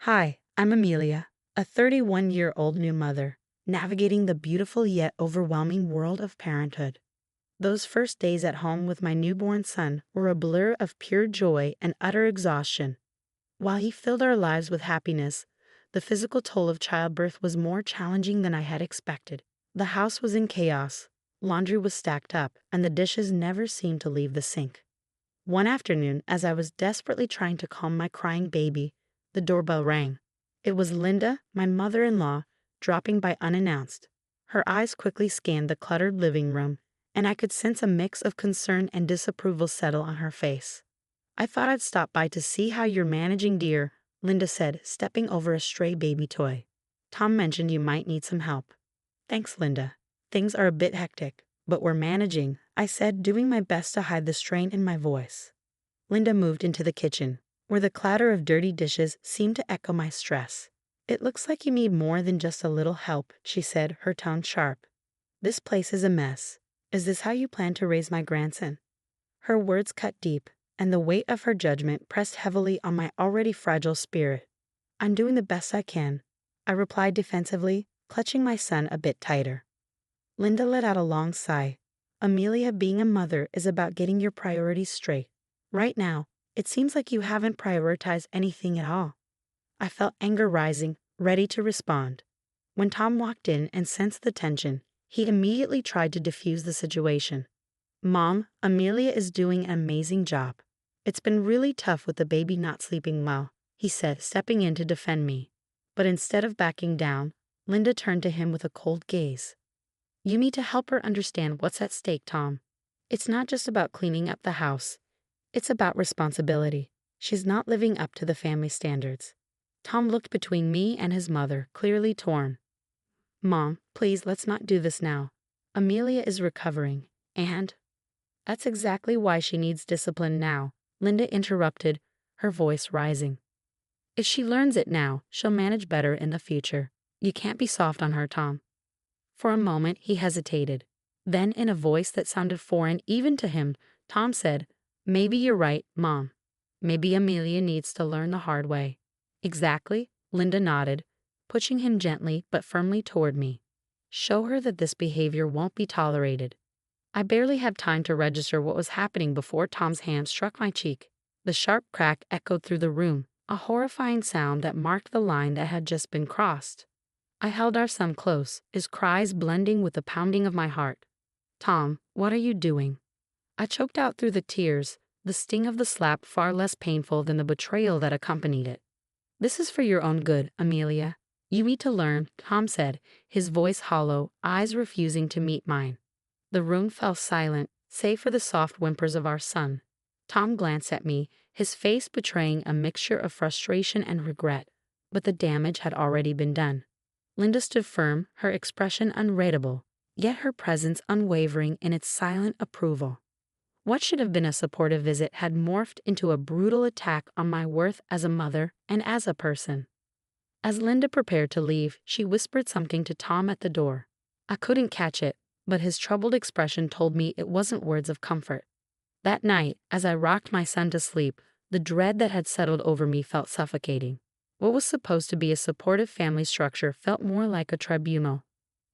Hi, I'm Amelia, a 31-year-old new mother, navigating the beautiful yet overwhelming world of parenthood. Those first days at home with my newborn son were a blur of pure joy and utter exhaustion. While he filled our lives with happiness, the physical toll of childbirth was more challenging than I had expected. The house was in chaos, laundry was stacked up, and the dishes never seemed to leave the sink. One afternoon, as I was desperately trying to calm my crying baby, the doorbell rang. It was Linda, my mother-in-law, dropping by unannounced. Her eyes quickly scanned the cluttered living room, and I could sense a mix of concern and disapproval settle on her face. "I thought I'd stop by to see how you're managing, dear," Linda said, stepping over a stray baby toy. "Tom mentioned you might need some help." "Thanks, Linda. Things are a bit hectic, but we're managing," I said, doing my best to hide the strain in my voice. Linda moved into the kitchen, where the clatter of dirty dishes seemed to echo my stress. "It looks like you need more than just a little help," she said, her tone sharp. "This place is a mess. Is this how you plan to raise my grandson?" Her words cut deep, and the weight of her judgment pressed heavily on my already fragile spirit. "I'm doing the best I can," I replied defensively, clutching my son a bit tighter. Linda let out a long sigh. "Amelia, being a mother is about getting your priorities straight. Right now, it seems like you haven't prioritized anything at all." I felt anger rising, ready to respond. When Tom walked in and sensed the tension, he immediately tried to defuse the situation. "Mom, Amelia is doing an amazing job. It's been really tough with the baby not sleeping well," he said, stepping in to defend me. But instead of backing down, Linda turned to him with a cold gaze. "You need to help her understand what's at stake, Tom. It's not just about cleaning up the house. It's about responsibility. She's not living up to the family standards." Tom looked between me and his mother, clearly torn. "Mom, please, let's not do this now. Amelia is recovering, and—" "That's exactly why she needs discipline now," Linda interrupted, her voice rising. "If she learns it now, she'll manage better in the future. You can't be soft on her, Tom." For a moment, he hesitated. Then, in a voice that sounded foreign even to him, Tom said, "Maybe you're right, Mom. Maybe Amelia needs to learn the hard way." "Exactly," Linda nodded, pushing him gently but firmly toward me. "Show her that this behavior won't be tolerated." I barely had time to register what was happening before Tom's hand struck my cheek. The sharp crack echoed through the room, a horrifying sound that marked the line that had just been crossed. I held our son close, his cries blending with the pounding of my heart. "Tom, what are you doing?" I choked out through the tears, the sting of the slap far less painful than the betrayal that accompanied it. "This is for your own good, Amelia. You need to learn," Tom said, his voice hollow, eyes refusing to meet mine. The room fell silent, save for the soft whimpers of our son. Tom glanced at me, his face betraying a mixture of frustration and regret, but the damage had already been done. Linda stood firm, her expression unreadable, yet her presence unwavering in its silent approval. What should have been a supportive visit had morphed into a brutal attack on my worth as a mother and as a person. As Linda prepared to leave, she whispered something to Tom at the door. I couldn't catch it, but his troubled expression told me it wasn't words of comfort. That night, as I rocked my son to sleep, the dread that had settled over me felt suffocating. What was supposed to be a supportive family structure felt more like a tribunal,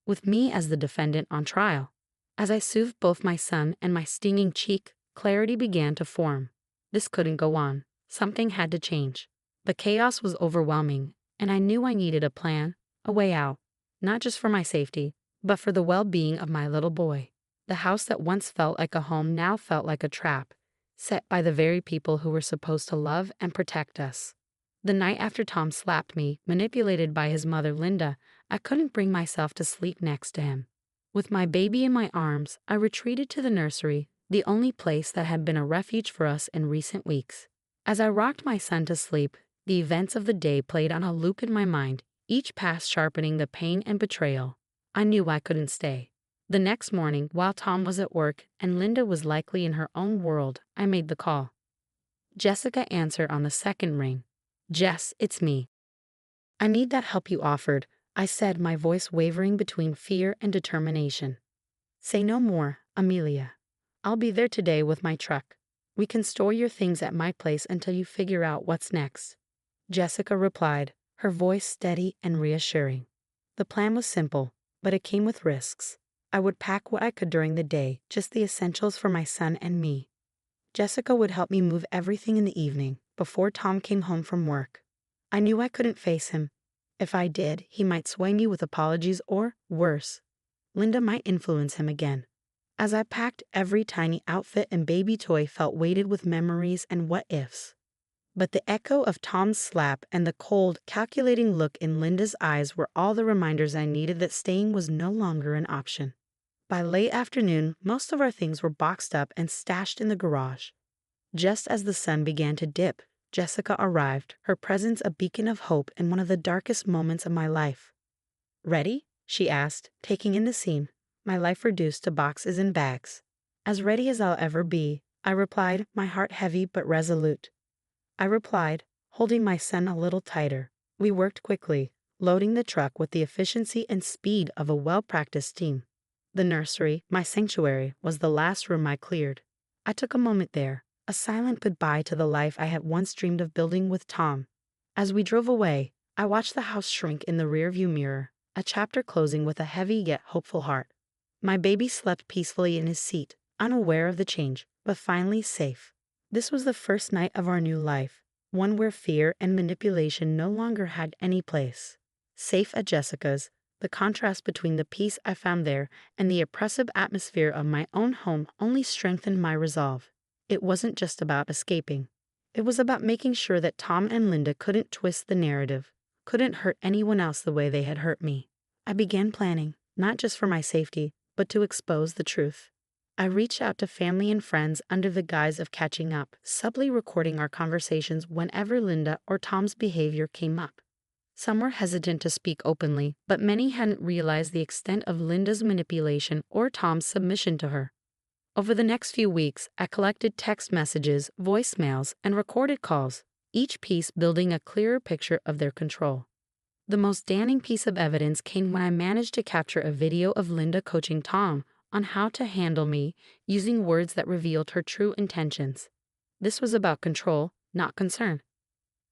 with me as the defendant on trial. As I soothed both my son and my stinging cheek, clarity began to form. This couldn't go on. Something had to change. The chaos was overwhelming, and I knew I needed a plan, a way out, not just for my safety, but for the well-being of my little boy. The house that once felt like a home now felt like a trap, set by the very people who were supposed to love and protect us. The night after Tom slapped me, manipulated by his mother Linda, I couldn't bring myself to sleep next to him. With my baby in my arms, I retreated to the nursery, the only place that had been a refuge for us in recent weeks. As I rocked my son to sleep, the events of the day played on a loop in my mind, each pass sharpening the pain and betrayal. I knew I couldn't stay. The next morning, while Tom was at work and Linda was likely in her own world, I made the call. Jessica answered on the second ring. "Jess, it's me." "I need that help you offered," I said, my voice wavering between fear and determination. "Say no more, Amelia. I'll be there today with my truck. We can store your things at my place until you figure out what's next." Jessica replied, her voice steady and reassuring. The plan was simple, but it came with risks. I would pack what I could during the day, just the essentials for my son and me. Jessica would help me move everything in the evening, before Tom came home from work. I knew I couldn't face him. If I did, he might sway me with apologies or, worse, Linda might influence him again. As I packed, every tiny outfit and baby toy felt weighted with memories and what-ifs. But the echo of Tom's slap and the cold, calculating look in Linda's eyes were all the reminders I needed that staying was no longer an option. By late afternoon, most of our things were boxed up and stashed in the garage. Just as the sun began to dip, Jessica arrived, her presence a beacon of hope in one of the darkest moments of my life. "Ready?" she asked, taking in the scene, my life reduced to boxes and bags. "As ready as I'll ever be," I replied, my heart heavy but resolute. Holding my son a little tighter. We worked quickly, loading the truck with the efficiency and speed of a well-practiced team. The nursery, my sanctuary, was the last room I cleared. I took a moment there, a silent goodbye to the life I had once dreamed of building with Tom. As we drove away, I watched the house shrink in the rearview mirror, a chapter closing with a heavy yet hopeful heart. My baby slept peacefully in his seat, unaware of the change, but finally safe. This was the first night of our new life, one where fear and manipulation no longer had any place. Safe at Jessica's, the contrast between the peace I found there and the oppressive atmosphere of my own home only strengthened my resolve. It wasn't just about escaping. It was about making sure that Tom and Linda couldn't twist the narrative, couldn't hurt anyone else the way they had hurt me. I began planning, not just for my safety, but to expose the truth. I reached out to family and friends under the guise of catching up, subtly recording our conversations whenever Linda or Tom's behavior came up. Some were hesitant to speak openly, but many hadn't realized the extent of Linda's manipulation or Tom's submission to her. Over the next few weeks, I collected text messages, voicemails, and recorded calls, each piece building a clearer picture of their control. The most damning piece of evidence came when I managed to capture a video of Linda coaching Tom on how to handle me, using words that revealed her true intentions. This was about control, not concern.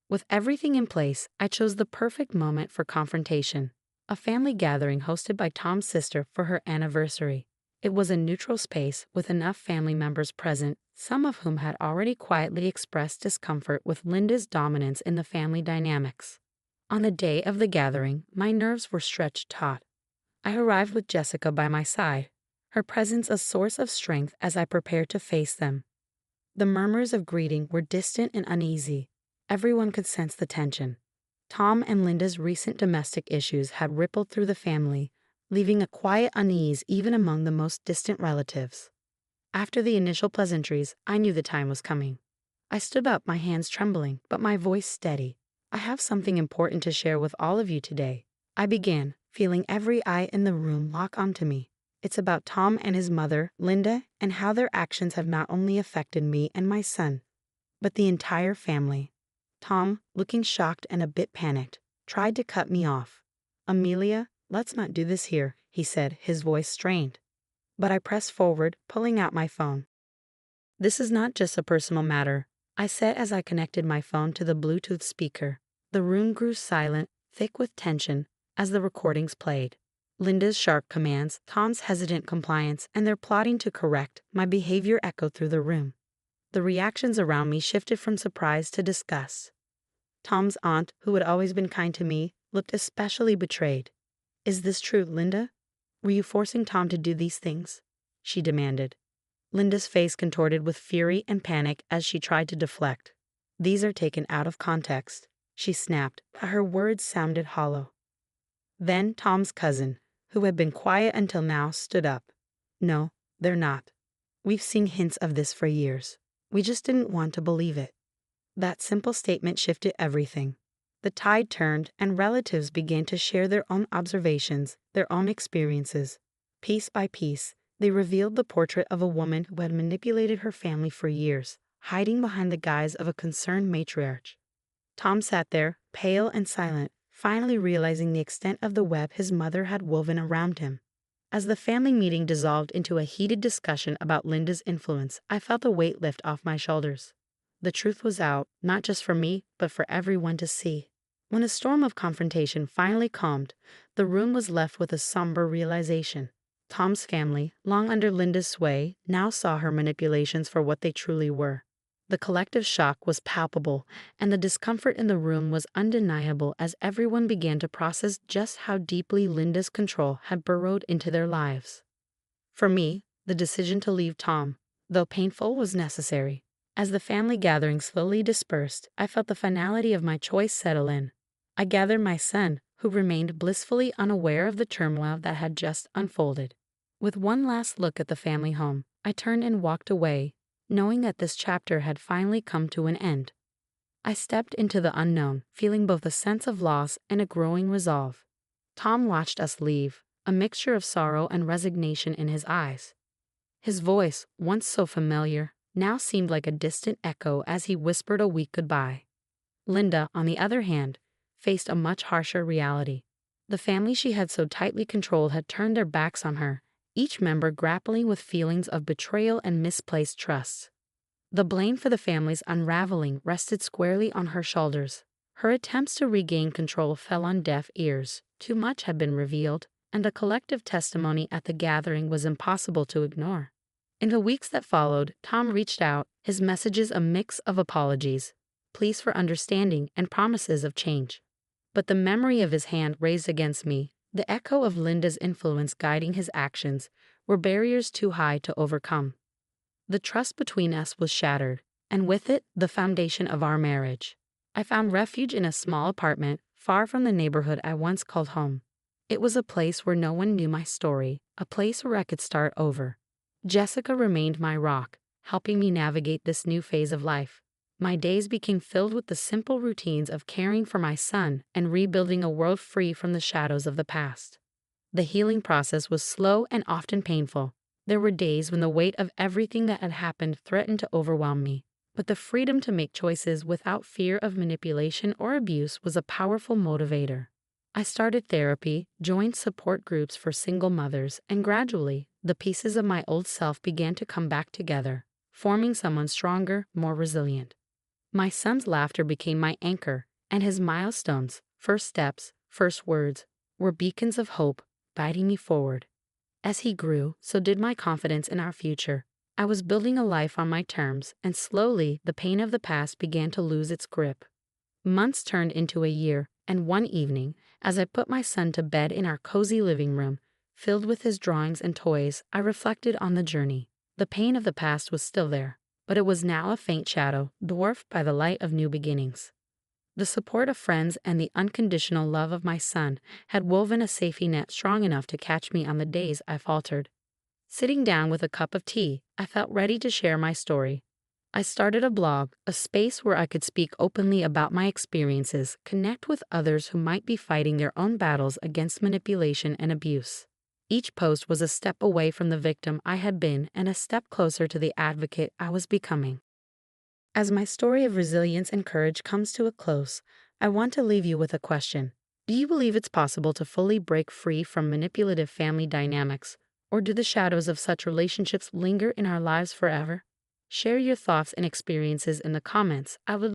With everything in place, I chose the perfect moment for confrontation, a family gathering hosted by Tom's sister for her anniversary. It was a neutral space with enough family members present, some of whom had already quietly expressed discomfort with Linda's dominance in the family dynamics. On the day of the gathering, my nerves were stretched taut. I arrived with Jessica by my side, her presence a source of strength as I prepared to face them. The murmurs of greeting were distant and uneasy. Everyone could sense the tension. Tom and Linda's recent domestic issues had rippled through the family, leaving a quiet unease even among the most distant relatives. After the initial pleasantries, I knew the time was coming. I stood up, my hands trembling, but my voice steady. "I have something important to share with all of you today," I began, feeling every eye in the room lock onto me. "It's about Tom and his mother, Linda, and how their actions have not only affected me and my son, but the entire family." Tom, looking shocked and a bit panicked, tried to cut me off. "Amelia, let's not do this here," he said, his voice strained. But I pressed forward, pulling out my phone. "This is not just a personal matter," I said as I connected my phone to the Bluetooth speaker. The room grew silent, thick with tension, as the recordings played. Linda's sharp commands, Tom's hesitant compliance, and their plotting to correct my behavior echoed through the room. The reactions around me shifted from surprise to disgust. Tom's aunt, who had always been kind to me, looked especially betrayed. "Is this true, Linda? Were you forcing Tom to do these things?" she demanded. Linda's face contorted with fury and panic as she tried to deflect. "These are taken out of context," she snapped, but her words sounded hollow. Then Tom's cousin, who had been quiet until now, stood up. "No, they're not. We've seen hints of this for years. We just didn't want to believe it." That simple statement shifted everything. The tide turned, and relatives began to share their own observations, their own experiences. Piece by piece, they revealed the portrait of a woman who had manipulated her family for years, hiding behind the guise of a concerned matriarch. Tom sat there, pale and silent, finally realizing the extent of the web his mother had woven around him. As the family meeting dissolved into a heated discussion about Linda's influence, I felt a weight lift off my shoulders. The truth was out, not just for me, but for everyone to see. When a storm of confrontation finally calmed, the room was left with a somber realization. Tom's family, long under Linda's sway, now saw her manipulations for what they truly were. The collective shock was palpable, and the discomfort in the room was undeniable as everyone began to process just how deeply Linda's control had burrowed into their lives. For me, the decision to leave Tom, though painful, was necessary. As the family gathering slowly dispersed, I felt the finality of my choice settle in. I gathered my son, who remained blissfully unaware of the turmoil that had just unfolded. With one last look at the family home, I turned and walked away, knowing that this chapter had finally come to an end. I stepped into the unknown, feeling both a sense of loss and a growing resolve. Tom watched us leave, a mixture of sorrow and resignation in his eyes. His voice, once so familiar, now seemed like a distant echo as he whispered a weak goodbye. Linda, on the other hand, faced a much harsher reality. The family she had so tightly controlled had turned their backs on her, each member grappling with feelings of betrayal and misplaced trust. The blame for the family's unraveling rested squarely on her shoulders. Her attempts to regain control fell on deaf ears. Too much had been revealed, and the collective testimony at the gathering was impossible to ignore. In the weeks that followed, Tom reached out, his messages a mix of apologies, pleas for understanding, and promises of change. But the memory of his hand raised against me, the echo of Linda's influence guiding his actions, were barriers too high to overcome. The trust between us was shattered, and with it, the foundation of our marriage. I found refuge in a small apartment, far from the neighborhood I once called home. It was a place where no one knew my story, a place where I could start over. Jessica remained my rock, helping me navigate this new phase of life. My days became filled with the simple routines of caring for my son and rebuilding a world free from the shadows of the past. The healing process was slow and often painful. There were days when the weight of everything that had happened threatened to overwhelm me, but the freedom to make choices without fear of manipulation or abuse was a powerful motivator. I started therapy, joined support groups for single mothers, and gradually, the pieces of my old self began to come back together, forming someone stronger, more resilient. My son's laughter became my anchor, and his milestones, first steps, first words, were beacons of hope, guiding me forward. As he grew, so did my confidence in our future. I was building a life on my terms, and slowly the pain of the past began to lose its grip. Months turned into a year, and one evening, as I put my son to bed in our cozy living room, filled with his drawings and toys, I reflected on the journey. The pain of the past was still there, but it was now a faint shadow, dwarfed by the light of new beginnings. The support of friends and the unconditional love of my son had woven a safety net strong enough to catch me on the days I faltered. Sitting down with a cup of tea, I felt ready to share my story. I started a blog, a space where I could speak openly about my experiences, connect with others who might be fighting their own battles against manipulation and abuse. Each post was a step away from the victim I had been and a step closer to the advocate I was becoming. As my story of resilience and courage comes to a close, I want to leave you with a question. Do you believe it's possible to fully break free from manipulative family dynamics, or do the shadows of such relationships linger in our lives forever? Share your thoughts and experiences in the comments. I would